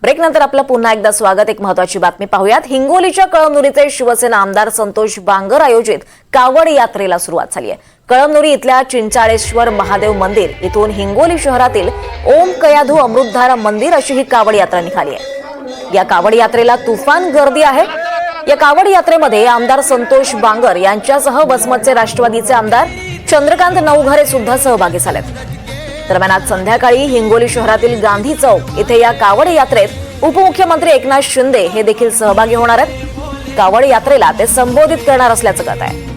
ब्रेकनंतर आपलं पुन्हा एकदा स्वागत। एक महत्त्वाची बातमी पाहूयात। हिंगोलीच्या कळमनुरीचे शिवसेना आमदार संतोष बांगर आयोजित कावड यात्रेला सुरुवात झाली आहे। कळमनुरी इथल्या चिंचाळेश्वर महादेव मंदिर इथून हिंगोली शहरातील ओम कयाधू अमृतधारा मंदिर अशी ही कावड यात्रा निघाली आहे। या कावड यात्रेला तुफान गर्दी आहे। या कावड यात्रेमध्ये आमदार संतोष बांगर यांच्यासह वसमतचे राष्ट्रवादीचे आमदार चंद्रकांत नवघरे सुद्धा सहभागी झालेत। दरम्यान आज संध्याकाळी हिंगोली शहरातील गांधी चौक इथे या कावड यात्रेत उपमुख्यमंत्री एकनाथ शिंदे हे देखील सहभागी होणार आहेत। कावड यात्रेला ते संबोधित करणार असल्याचं कळत आहे।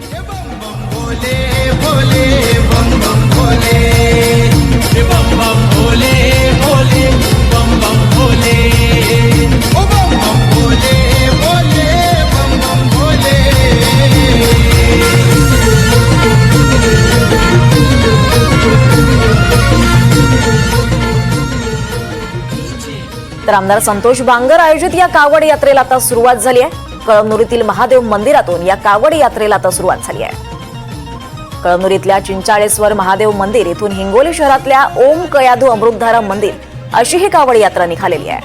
तर आमदार संतोष बांगर आयोजित या कावड यात्रेला आता सुरुवात झाली आहे। कळमनुरीतील महादेव मंदिरातून या कावड यात्रेला आता सुरुवात झाली आहे। कळमनुरीतल्या चिंचाळेश्वर महादेव मंदिर इथून हिंगोली शहरातल्या ओम कयाधू अमृतधारा मंदिर अशी ही कावड यात्रा निघालेली आहे।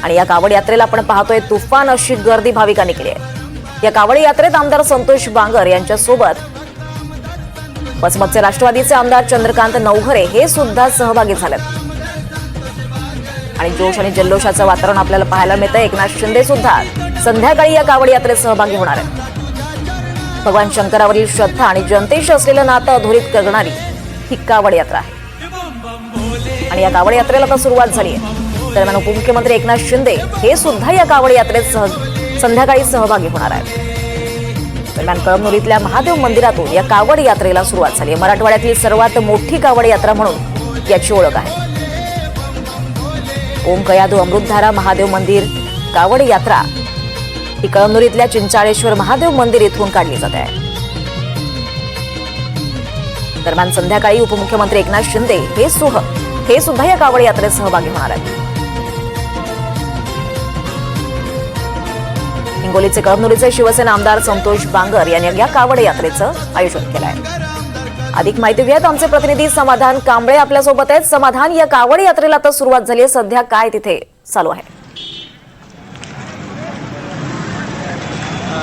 आणि या कावड यात्रेला आपण पाहतोय तुफान अशी गर्दी भाविकांनी केली आहे। या कावड यात्रेत आमदार संतोष बांगर यांच्या सोबत वसमतचे राष्ट्रवादीचे आमदार चंद्रकांत नवघरे हे सुद्धा सहभागी झालेत। आणि जोश आणि जल्लोषाचं वातावरण आपल्याला पाहायला मिळतंय। एकनाथ शिंदे सुद्धा संध्याकाळी या कावड यात्रेत सहभागी होणार आहेत। भगवान शंकरावरील श्रद्धा आणि जनतेशी असलेलं नातं अधोरेखित करणारी ही कावड यात्रा आहे। आणि या कावड यात्रेला आता सुरुवात झाली आहे। दरम्यान उपमुख्यमंत्री एकनाथ शिंदे हे सुद्धा या कावड यात्रेत संध्याकाळी सहभागी होणार आहेत। दरम्यान कळमनुरीतल्या महादेव मंदिरातून या कावड यात्रेला सुरुवात झाली आहे। मराठवाड्यातील सर्वात मोठी कावड यात्रा म्हणून याची ओळख आहे। ओम कयाधू अमृतधारा महादेव मंदिर कावड यात्रा ही कळमनुरीतल्या चिंचाळेश्वर महादेव मंदिर इथून काढली जाते आहे। दरम्यान संध्याकाळी उपमुख्यमंत्री एकनाथ शिंदे हे सुद्धा या कावड यात्रेत सहभागी होणार आहेत। हिंगोलीचे कळमनुरीचे शिवसेना आमदार संतोष बांगर यांनी या कावड यात्रेचं आयोजन केलं आहे। अधिक माहिती घेत आमचे प्रतिनिधी समाधान कांबळे आपल्यासोबत आहेत। समाधान, या कावड यात्रेला आता सुरुवात झाली आहे, सध्या काय तिथे चालू आहे?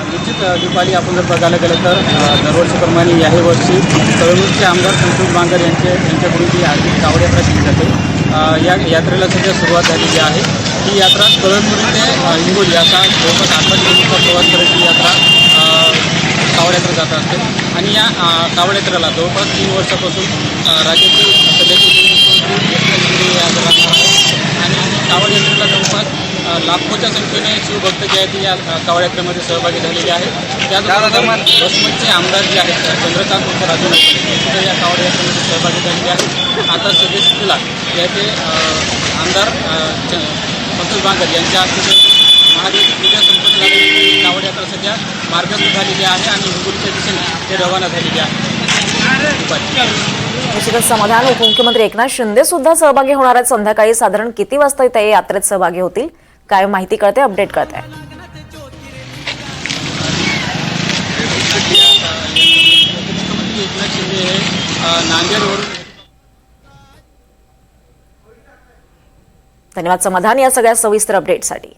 निश्चित दीपाली, आपण जर बघायला गेलं तर दरवर्षीप्रमाणे याही वर्षी कळमनुरीचे आमदार संतोष बांगर यांच्याकडून ही आर्थिक कावड यात्रा केली जाते। या यात्रेला सध्या सुरुवात झालेली आहे। ही यात्रा कळमनुरी ते हिंगोली असा जवळपास 8 किलोमीटरचा प्रवास करत ही यात्रा कावड यात्रा जात असते। आणि या कावड यात्रेला जवळपास 3 वर्षापासून राज्याचे सध्याचे मुख्यमंत्री एकनाथ शिंदे यात्रा राहणार आहे। आणि कावड यात्रेला जवळपास लाखोच्या संख्येने शिवभक्त जे आहेत या कावड यात्रेमध्ये सहभागी झालेले आहेत। त्याचबरोबर वसमतचे आमदार जे आहेत चंद्रकांत राजू सुद्धा या कावड यात्रेमध्ये सहभागी झालेले आहेत। आता सध्या याचे आमदार संतोष बांगर यांच्या महादेवची पूजा संपन्न झालेली कावड यात्रा सध्या मार्गस्थ झालेली आहे आणि हिंगोलीच्या दिशेने ते रवाना झालेली आहे। निश्चितच समाधान, उपमुख्यमंत्री एकनाथ शिंदे सुद्धा सहभागी होणार आहेत। संध्याकाळी साधारण किती वाजता ते यात्रेत सहभागी होतील, काय माहिती कळते, अपडेट कळते? उपमुख्यमंत्री एकनाथ शिंदे हे नांदेडवरून। धन्यवाद समाधान या सगळ्या सविस्तर अपडेटसाठी।